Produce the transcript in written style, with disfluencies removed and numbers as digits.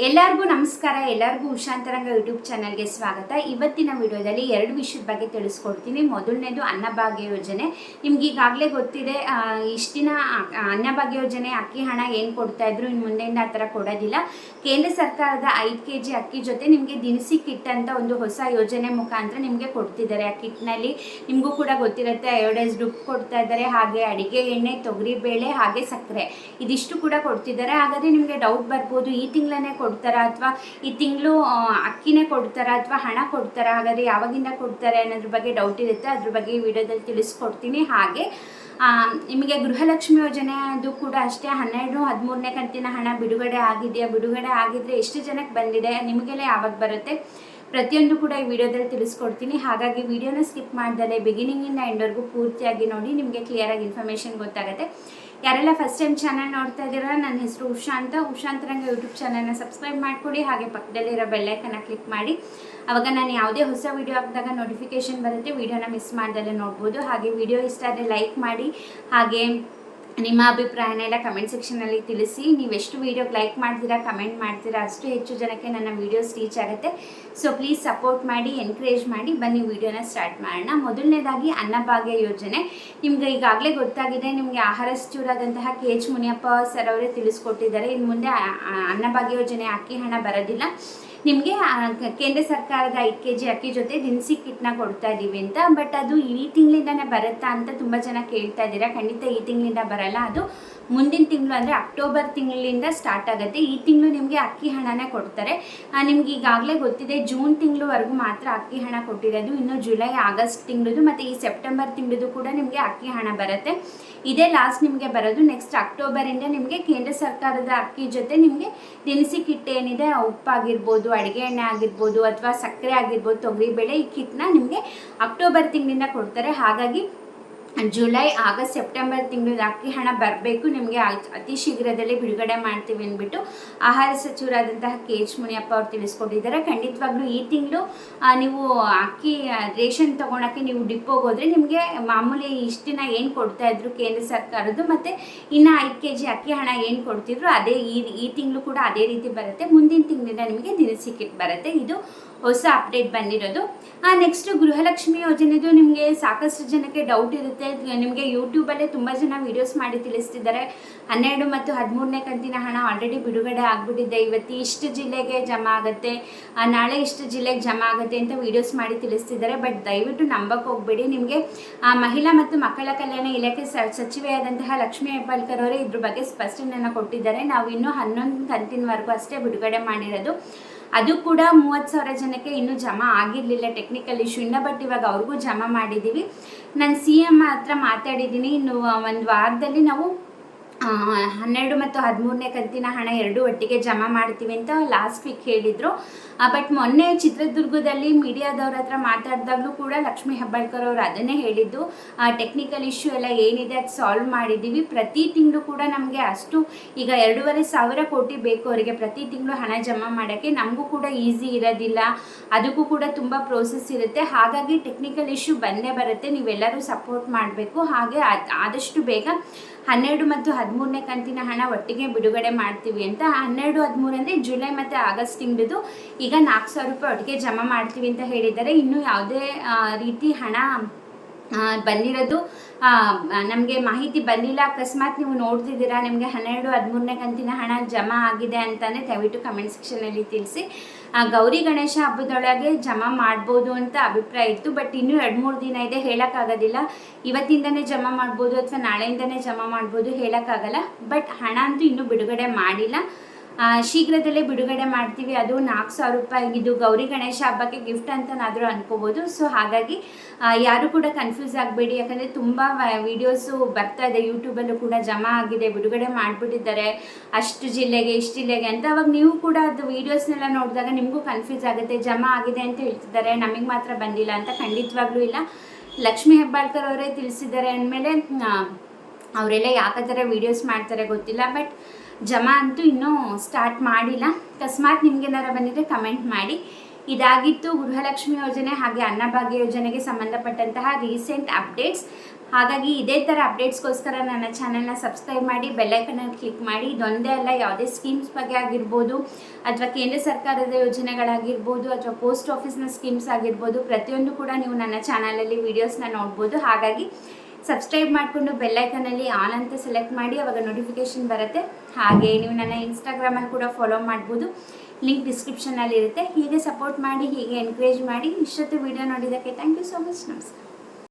ಎಲ್ಲರಿಗೂ ನಮಸ್ಕಾರ. ಎಲ್ಲರಿಗೂ ಉಷಾಂತರಂಗ ಯೂಟ್ಯೂಬ್ ಚಾನಲ್ಗೆ ಸ್ವಾಗತ. ಇವತ್ತಿನ ವಿಡಿಯೋದಲ್ಲಿ ಎರಡು ವಿಷಯದ ಬಗ್ಗೆ ತಿಳಿಸ್ಕೊಡ್ತೀನಿ. ಮೊದಲನೇದು ಅನ್ನಭಾಗ್ಯ ಯೋಜನೆ. ನಿಮ್ಗೆ ಈಗಾಗಲೇ ಗೊತ್ತಿದೆ, ಇಷ್ಟು ದಿನ ಅನ್ನಭಾಗ್ಯ ಯೋಜನೆ ಅಕ್ಕಿ ಹಣ ಏನು ಕೊಡ್ತಾ ಇದ್ರು, ಇನ್ನು ಮುಂದೆಯಿಂದ ಆ ಥರ ಕೊಡೋದಿಲ್ಲ. ಕೇಂದ್ರ ಸರ್ಕಾರದ 5 kg ಅಕ್ಕಿ ಜೊತೆ ನಿಮಗೆ ದಿನಸಿ ಕಿಟ್ ಅಂತ ಒಂದು ಹೊಸ ಯೋಜನೆ ಮುಖಾಂತರ ನಿಮಗೆ ಕೊಡ್ತಿದ್ದಾರೆ. ಆ ಕಿಟ್ನಲ್ಲಿ ನಿಮಗೂ ಕೂಡ ಗೊತ್ತಿರುತ್ತೆ, ಅಯೋಡೈಸ್ಡ್ ಉಪ್ಪು ಕೊಡ್ತಾ ಇದ್ದಾರೆ, ಹಾಗೆ ಅಡಿಗೆ ಎಣ್ಣೆ, ತೊಗರಿಬೇಳೆ, ಹಾಗೆ ಸಕ್ಕರೆ, ಇದಿಷ್ಟು ಕೂಡ ಕೊಡ್ತಿದ್ದಾರೆ. ಹಾಗಾದರೆ ನಿಮಗೆ ಡೌಟ್ ಬರ್ಬೋದು, ಈ ತಿಂಗಳನ್ನೇ ಕೊಡ್ತಾರಾ ಅಥವಾ ಈ ತಿಂಗಳು ಅಕ್ಕಿನೇ ಕೊಡ್ತಾರಾ ಅಥವಾ ಹಣ ಕೊಡ್ತಾರಾ, ಹಾಗಾದರೆ ಯಾವಾಗಿಂದ ಕೊಡ್ತಾರೆ ಅನ್ನೋದ್ರ ಬಗ್ಗೆ ಡೌಟ್ ಇರುತ್ತೆ. ಅದ್ರ ಬಗ್ಗೆ ಈ ವಿಡಿಯೋದಲ್ಲಿ ತಿಳಿಸ್ಕೊಡ್ತೀನಿ. ಹಾಗೆ ನಿಮಗೆ ಗೃಹಲಕ್ಷ್ಮಿ ಯೋಜನೆ ಅದು ಕೂಡ ಅಷ್ಟೇ, 12, 13ನೇ ಕಂತಿನ ಹಣ ಬಿಡುಗಡೆ ಆಗಿದೆಯಾ, ಬಿಡುಗಡೆ ಆಗಿದ್ರೆ ಎಷ್ಟು ಜನಕ್ಕೆ ಬಂದಿದೆ, ನಿಮಗೆಲ್ಲ ಯಾವಾಗ ಬರುತ್ತೆ, ಪ್ರತಿಯೊಂದು ಕೂಡ ಈ ವಿಡಿಯೋದಲ್ಲಿ ತಿಳಿಸ್ಕೊಡ್ತೀನಿ. ಹಾಗಾಗಿ ವಿಡಿಯೋನ ಸ್ಕಿಪ್ ಮಾಡ್ದಲೇ ಬಿಗಿನಿಂಗಿಂದ ಎಂಡ್ವರೆಗೂ ಪೂರ್ತಿಯಾಗಿ ನೋಡಿ, ನಿಮಗೆ ಕ್ಲಿಯರಾಗಿ ಇನ್ಫಾರ್ಮೇಷನ್ ಗೊತ್ತಾಗುತ್ತೆ. ಯಾರೆಲ್ಲ ಫಸ್ಟ್ ಟೈಮ್ ಚಾನಲ್ ನೋಡ್ತಾ ಇದ್ದೀರಾ, ನನ್ನ ಹೆಸರು ಉಷಾಂತರಂಗ ಯೂಟ್ಯೂಬ್ ಚಾನಲ್ನ ಸಬ್ಸ್ಕ್ರೈಬ್ ಮಾಡ್ಕೊಳ್ಳಿ. ಹಾಗೆ ಪಕ್ಕದಲ್ಲಿರೋ ಬೆಲ್ಲೈಕನ್ನ ಕ್ಲಿಕ್ ಮಾಡಿ, ಆವಾಗ ನಾನು ಯಾವುದೇ ಹೊಸ ವಿಡಿಯೋ ಹಾಕಿದಾಗ ನೋಟಿಫಿಕೇಶನ್ ಬರುತ್ತೆ, ವಿಡಿಯೋನ ಮಿಸ್ ಮಾಡ್ದಲ್ಲೇ ನೋಡ್ಬೋದು. ಹಾಗೆ ವಿಡಿಯೋ ಇಷ್ಟ ಆದರೆ ಲೈಕ್ ಮಾಡಿ, ಹಾಗೆ ನಿಮ್ಮ ಅಭಿಪ್ರಾಯನೆಲ್ಲ ಕಮೆಂಟ್ ಸೆಕ್ಷನಲ್ಲಿ ತಿಳಿಸಿ. ನೀವೆಷ್ಟು ವೀಡಿಯೋಗೆ ಲೈಕ್ ಮಾಡ್ತೀರಾ, ಕಮೆಂಟ್ ಮಾಡ್ತೀರಾ, ಅಷ್ಟು ಹೆಚ್ಚು ಜನಕ್ಕೆ ನನ್ನ ವೀಡಿಯೋಸ್ ರೀಚ್ ಆಗುತ್ತೆ. ಸೊ ಪ್ಲೀಸ್ ಸಪೋರ್ಟ್ ಮಾಡಿ, ಎನ್ಕರೇಜ್ ಮಾಡಿ. ಬನ್ನಿ ವಿಡಿಯೋನ ಸ್ಟಾರ್ಟ್ ಮಾಡೋಣ. ಮೊದಲನೇದಾಗಿ ಅನ್ನಭಾಗ್ಯ ಯೋಜನೆ. ನಿಮ್ಗೆ ಈಗಾಗಲೇ ಗೊತ್ತಾಗಿದೆ, ನಿಮಗೆ ಆಹಾರ ಸಚಿವರಾದಂತಹ KH ಮುನಿಯಪ್ಪ ಸರ್ ಅವರೇ ತಿಳಿಸ್ಕೊಟ್ಟಿದ್ದಾರೆ, ಇನ್ನು ಮುಂದೆ ಅನ್ನಭಾಗ್ಯ ಯೋಜನೆ ಅಕ್ಕಿ ಹಣ ಬರೋದಿಲ್ಲ, ನಿಮಗೆ ಕೇಂದ್ರ ಸರ್ಕಾರದ 5 kg ಅಕ್ಕಿ ಜೊತೆ ದಿನಸಿ ಕಿಟ್ನ ಕೊಡ್ತಾ ಇದ್ದೀವಿ ಅಂತ. ಬಟ್ ಅದು ಈ ತಿಂಗಳಿಂದನೇ ಬರುತ್ತಾ ಅಂತ ತುಂಬ ಜನ ಕೇಳ್ತಾ ಇದ್ದೀರಾ. ಖಂಡಿತ ಈ ತಿಂಗಳಿಂದ ಬರಲ್ಲ, ಅದು ಮುಂದಿನ ತಿಂಗಳು ಅಂದರೆ ಅಕ್ಟೋಬರ್ ತಿಂಗಳಿಂದ ಸ್ಟಾರ್ಟ್ ಆಗುತ್ತೆ. ಈ ತಿಂಗಳು ನಿಮಗೆ ಅಕ್ಕಿ ಹಣನೇ ಕೊಡ್ತಾರೆ. ನಿಮ್ಗೆ ಈಗಾಗಲೇ ಗೊತ್ತಿದೆ, ಜೂನ್ ತಿಂಗಳವರೆಗೂ ಮಾತ್ರ ಅಕ್ಕಿ ಹಣ ಕೊಟ್ಟಿರೋದು. ಇನ್ನು ಜುಲೈ, ಆಗಸ್ಟ್ ತಿಂಗಳದು ಮತ್ತು ಈ ಸೆಪ್ಟೆಂಬರ್ ತಿಂಗಳದು ಕೂಡ ನಿಮಗೆ ಅಕ್ಕಿ ಹಣ ಬರುತ್ತೆ. ಇದೇ ಲಾಸ್ಟ್ ನಿಮಗೆ ಬರೋದು. ನೆಕ್ಸ್ಟ್ ಅಕ್ಟೋಬರಿಂದ ನಿಮಗೆ ಕೇಂದ್ರ ಸರ್ಕಾರದ ಅಕ್ಕಿ ಜೊತೆ ನಿಮಗೆ ದಿನಸಿ ಕಿಟ್ ಏನಿದೆ, ಉಪ್ಪಾಗಿರ್ಬೋದು, ಅಡುಗೆ ಎಣ್ಣೆ ಆಗಿರ್ಬೋದು, ಅಥವಾ ಸಕ್ಕರೆ ಆಗಿರ್ಬೋದು, ತೊಗರಿಬೇಳೆ, ಈ ಕಿಟ್ನ ನಿಮಗೆ ಅಕ್ಟೋಬರ್ ತಿಂಗಳಿಂದ ಕೊಡ್ತಾರೆ. ಹಾಗಾಗಿ ಜುಲೈ, ಆಗಸ್ಟ್, ಸೆಪ್ಟೆಂಬರ್ ತಿಂಗಳು ಅಕ್ಕಿ ಹಣ ಬರಬೇಕು, ನಿಮಗೆ ಅತಿ ಶೀಘ್ರದಲ್ಲೇ ಬಿಡುಗಡೆ ಮಾಡ್ತೀವಿ ಅಂದ್ಬಿಟ್ಟು ಆಹಾರ ಸಚಿವರಾದಂತಹ KH ಮುನಿಯಪ್ಪ ಅವ್ರು ತಿಳಿಸ್ಕೊಟ್ಟಿದ್ದಾರೆ. ಖಂಡಿತವಾಗ್ಲೂ ಈ ತಿಂಗಳು ನೀವು ಅಕ್ಕಿ ರೇಷನ್ ತೊಗೊಳಕ್ಕೆ ನೀವು ಡಿಪೋಗೆ ಹೋದರೆ ನಿಮಗೆ ಮಾಮೂಲಿ ಇಷ್ಟು ದಿನ ಏನು ಕೊಡ್ತಾಯಿದ್ರು ಕೇಂದ್ರ ಸರ್ಕಾರದ್ದು, ಮತ್ತು ಇನ್ನು 5 kg ಅಕ್ಕಿ ಹಣ ಏನು ಕೊಡ್ತಿದ್ರು ಅದೇ ಈ ತಿಂಗಳು ಕೂಡ ಅದೇ ರೀತಿ ಬರುತ್ತೆ. ಮುಂದಿನ ತಿಂಗಳಿಂದ ನಿಮಗೆ ದಿನಸಿ ಕಿಟ್ ಬರುತ್ತೆ. ಇದು ಹೊಸ ಅಪ್ಡೇಟ್ ಬಂದಿರೋದು. ನೆಕ್ಸ್ಟು ಗೃಹಲಕ್ಷ್ಮಿ ಯೋಜನೆದು ನಿಮಗೆ ಸಾಕಷ್ಟು ಜನಕ್ಕೆ ಡೌಟ್ ಇರುತ್ತೆ. ನಿಮಗೆ ಯೂಟ್ಯೂಬಲ್ಲೇ ತುಂಬ ಜನ ವೀಡಿಯೋಸ್ ಮಾಡಿ ತಿಳಿಸ್ತಿದ್ದಾರೆ. 12 ಮತ್ತು 13ನೇ ಕಂತಿನ ಹಣ ಆಲ್ರೆಡಿ ಬಿಡುಗಡೆ ಆಗಿಬಿಟ್ಟಿದೆ, ಇವತ್ತು ಇಷ್ಟು ಜಿಲ್ಲೆಗೆ ಜಮಾ ಆಗುತ್ತೆ, ನಾಳೆ ಇಷ್ಟು ಜಿಲ್ಲೆಗೆ ಜಮಾ ಆಗುತ್ತೆ ಅಂತ ವೀಡಿಯೋಸ್ ಮಾಡಿ ತಿಳಿಸ್ತಿದ್ದಾರೆ. ಬಟ್ ದಯವಿಟ್ಟು ನಂಬಕ್ಕೆ ಹೋಗಬೇಡಿ. ನಿಮಗೆ ಮಹಿಳಾ ಮತ್ತು ಮಕ್ಕಳ ಕಲ್ಯಾಣ ಇಲಾಖೆ ಸಚಿವೆಯಾದಂತಹ ಲಕ್ಷ್ಮೀ ಹೆಬ್ಬಾಳ್ಕರ್ ಅವರೇ ಇದ್ರ ಬಗ್ಗೆ ಸ್ಪಷ್ಟನೆಯನ್ನು ಕೊಟ್ಟಿದ್ದಾರೆ. ನಾವು ಇನ್ನೂ 11 ಕಂತಿನವರೆಗೂ ಅಷ್ಟೇ ಬಿಡುಗಡೆ ಮಾಡಿರೋದು, ಅದು ಕೂಡ 30,000 ಜನಕ್ಕೆ ಇನ್ನೂ ಜಮಾ ಆಗಿರಲಿಲ್ಲ ಟೆಕ್ನಿಕಲ್ ಇಶ್ಯೂಯಿಂದ. ಬಟ್ ಇವಾಗ ಅವ್ರಿಗೂ ಜಮಾ ಮಾಡಿದ್ದೀವಿ. ನಾನು CM ಹತ್ರ ಮಾತಾಡಿದ್ದೀನಿ, ಇನ್ನು ಒಂದು ವಾರದಲ್ಲಿ ನಾವು 12 ಮತ್ತು 13ನೇ ಕಂತಿನ ಹಣ ಎರಡೂ ಒಟ್ಟಿಗೆ ಜಮಾ ಮಾಡ್ತೀವಿ ಅಂತ ಲಾಸ್ಟ್ ವೀಕ್ ಹೇಳಿದರು. ಬಟ್ ಮೊನ್ನೆ ಚಿತ್ರದುರ್ಗದಲ್ಲಿ ಮೀಡಿಯಾದವ್ರ ಹತ್ರ ಮಾತಾಡಿದಾಗಲೂ ಕೂಡ ಲಕ್ಷ್ಮೀ ಹೆಬ್ಬಾಳ್ಕರ್ ಅವರು ಅದನ್ನೇ ಹೇಳಿದ್ದು, ಟೆಕ್ನಿಕಲ್ ಇಶ್ಯೂ ಎಲ್ಲ ಏನಿದೆ ಅದು ಸಾಲ್ವ್ ಮಾಡಿದ್ದೀವಿ. ಪ್ರತಿ ತಿಂಗಳು ಕೂಡ ನಮಗೆ ಅಷ್ಟು ಈಗ 2,500 ಕೋಟಿ ಬೇಕು ಅವರಿಗೆ ಪ್ರತಿ ತಿಂಗಳು ಹಣ ಜಮಾ ಮಾಡೋಕ್ಕೆ. ನಮಗೂ ಕೂಡ ಈಸಿ ಇರೋದಿಲ್ಲ, ಅದಕ್ಕೂ ಕೂಡ ತುಂಬ ಪ್ರೋಸೆಸ್ ಇರುತ್ತೆ. ಹಾಗಾಗಿ ಟೆಕ್ನಿಕಲ್ ಇಶ್ಯೂ ಬಂದೇ ಬರುತ್ತೆ, ನೀವೆಲ್ಲರೂ ಸಪೋರ್ಟ್ ಮಾಡಬೇಕು. ಹಾಗೆ ಆದಷ್ಟು ಬೇಗ 12 ಮತ್ತು 13ನೇ ಕಂತಿನ ಹಣ ಒಟ್ಟಿಗೆ ಬಿಡುಗಡೆ ಮಾಡ್ತೀವಿ ಅಂತ. 12, 13 ಅಂದರೆ ಜುಲೈ ಮತ್ತು ಆಗಸ್ಟ್ ತಿಂಗಳದು ಈಗ 4,000 ರೂಪಾಯಿ ಒಟ್ಟಿಗೆ ಜಮಾ ಮಾಡ್ತೀವಿ ಅಂತ ಹೇಳಿದ್ದಾರೆ. ಇನ್ನೂ ಯಾವುದೇ ರೀತಿ ಹಣ ಬಂದಿರೋದು ನಮಗೆ ಮಾಹಿತಿ ಬಂದಿಲ್ಲ. ಅಕಸ್ಮಾತ್ ನೀವು ನೋಡ್ತಿದ್ದೀರಾ, ನಿಮಗೆ 12, 13ನೇ ಕಂತಿನ ಹಣ ಜಮಾ ಆಗಿದೆ ಅಂತಲೇ ದಯವಿಟ್ಟು ಕಮೆಂಟ್ ಸೆಕ್ಷನಲ್ಲಿ ತಿಳಿಸಿ. ಗೌರಿ ಗಣೇಶ ಹಬ್ಬದೊಳಗೆ ಜಮಾ ಮಾಡ್ಬೋದು ಅಂತ ಅಭಿಪ್ರಾಯ ಇತ್ತು. ಬಟ್ ಇನ್ನೂ 2-3 ದಿನ ಇದೆ, ಹೇಳೋಕ್ಕಾಗೋದಿಲ್ಲ. ಇವತ್ತಿಂದನೇ ಜಮಾ ಮಾಡ್ಬೋದು ಅಥವಾ ನಾಳೆಯಿಂದನೇ ಜಮಾ ಮಾಡ್ಬೋದು, ಹೇಳೋಕ್ಕಾಗಲ್ಲ. ಬಟ್ ಹಣ ಅಂತೂ ಇನ್ನೂ ಬಿಡುಗಡೆ ಮಾಡಿಲ್ಲ, ಶೀಘ್ರದಲ್ಲೇ ಬಿಡುಗಡೆ ಮಾಡ್ತೀವಿ. ಅದು 4,000 ರೂಪಾಯಿ. ಇದು ಗೌರಿ ಗಣೇಶ ಹಬ್ಬಕ್ಕೆ ಗಿಫ್ಟ್ ಅಂತನಾದರೂ ಅನ್ಕೋಬೋದು. ಸೊ ಹಾಗಾಗಿ ಯಾರು ಕೂಡ ಕನ್ಫ್ಯೂಸ್ ಆಗಬೇಡಿ, ಯಾಕಂದರೆ ತುಂಬ ವೀಡಿಯೋಸು ಬರ್ತಾ ಇದೆ ಯೂಟ್ಯೂಬಲ್ಲೂ ಕೂಡ, ಜಮಾ ಆಗಿದೆ, ಬಿಡುಗಡೆ ಮಾಡಿಬಿಟ್ಟಿದ್ದಾರೆ ಅಷ್ಟು ಜಿಲ್ಲೆಗೆ, ಇಷ್ಟು ಜಿಲ್ಲೆಗೆ ಅಂತ. ಅವಾಗ ನೀವು ಕೂಡ ಅದು ವೀಡಿಯೋಸ್ನೆಲ್ಲ ನೋಡಿದಾಗ ನಿಮಗೂ ಕನ್ಫ್ಯೂಸ್ ಆಗುತ್ತೆ, ಜಮಾ ಆಗಿದೆ ಅಂತ ಹೇಳ್ತಿದ್ದಾರೆ, ನಮಗೆ ಮಾತ್ರ ಬಂದಿಲ್ಲ ಅಂತ. ಖಂಡಿತವಾಗ್ಲೂ ಇಲ್ಲ, ಲಕ್ಷ್ಮೀ ಹೆಬ್ಬಾಳ್ಕರ್ ಅವರೇ ತಿಳಿಸಿದ್ದಾರೆ ಅಂದಮೇಲೆ ಅವರೆಲ್ಲ ಯಾಕೆ ಥರ ವೀಡಿಯೋಸ್ ಮಾಡ್ತಾರೆ ಗೊತ್ತಿಲ್ಲ. ಬಟ್ ಜಮಾ ಅಂತೂ ಇನ್ನೂ ಸ್ಟಾರ್ಟ್ ಮಾಡಿಲ್ಲ. ಅಕಸ್ಮಾತ್ ನಿಮಗೇನಾರು ಬಂದಿದ್ದರೆ ಕಮೆಂಟ್ ಮಾಡಿ. ಇದಾಗಿತ್ತು ಗೃಹಲಕ್ಷ್ಮಿ ಯೋಜನೆ ಹಾಗೆ ಅನ್ನಭಾಗ್ಯ ಯೋಜನೆಗೆ ಸಂಬಂಧಪಟ್ಟಂತಹ ರೀಸೆಂಟ್ ಅಪ್ಡೇಟ್ಸ್. ಹಾಗಾಗಿ ಇದೇ ಥರ ಅಪ್ಡೇಟ್ಸ್ಗೋಸ್ಕರ ನನ್ನ ಚಾನಲ್ನ ಸಬ್ಸ್ಕ್ರೈಬ್ ಮಾಡಿ ಬೆಲ್ಲೈಕನಲ್ಲಿ ಕ್ಲಿಕ್ ಮಾಡಿ. ಇದೊಂದೇ ಅಲ್ಲ, ಯಾವುದೇ ಸ್ಕೀಮ್ಸ್ ಬಗ್ಗೆ ಆಗಿರ್ಬೋದು ಅಥವಾ ಕೇಂದ್ರ ಸರ್ಕಾರದ ಯೋಜನೆಗಳಾಗಿರ್ಬೋದು ಅಥವಾ ಪೋಸ್ಟ್ ಆಫೀಸ್ನ ಸ್ಕೀಮ್ಸ್ ಆಗಿರ್ಬೋದು, ಪ್ರತಿಯೊಂದು ಕೂಡ ನೀವು ನನ್ನ ಚಾನಲಲ್ಲಿ ವೀಡಿಯೋಸ್ನ ನೋಡ್ಬೋದು. ಹಾಗಾಗಿ ಸಬ್ಸ್ಕ್ರೈಬ್ ಮಾಡಿಕೊಂಡು ಬೆಲ್ಲೈಕನಲ್ಲಿ ಆಲ್ ಅಂತ ಸೆಲೆಕ್ಟ್ ಮಾಡಿ, ಆವಾಗ ನೋಟಿಫಿಕೇಷನ್ ಬರುತ್ತೆ. ಹಾಗೆ ನೀವು ನನ್ನ ಇನ್ಸ್ಟಾಗ್ರಾಮಲ್ಲಿ ಕೂಡ ಫಾಲೋ ಮಾಡ್ಬೋದು, ಲಿಂಕ್ ಡಿಸ್ಕ್ರಿಪ್ಷನಲ್ಲಿ ಇರುತ್ತೆ. ಹೀಗೆ ಸಪೋರ್ಟ್ ಮಾಡಿ, ಹೀಗೆ ಎನ್ಕರೇಜ್ ಮಾಡಿ. ಇಷ್ಟೊತ್ತು ವಿಡಿಯೋ ನೋಡಿದ್ದಕ್ಕೆ ಥ್ಯಾಂಕ್ ಯು ಸೋ ಮಚ್. ನಮಸ್ಕಾರ.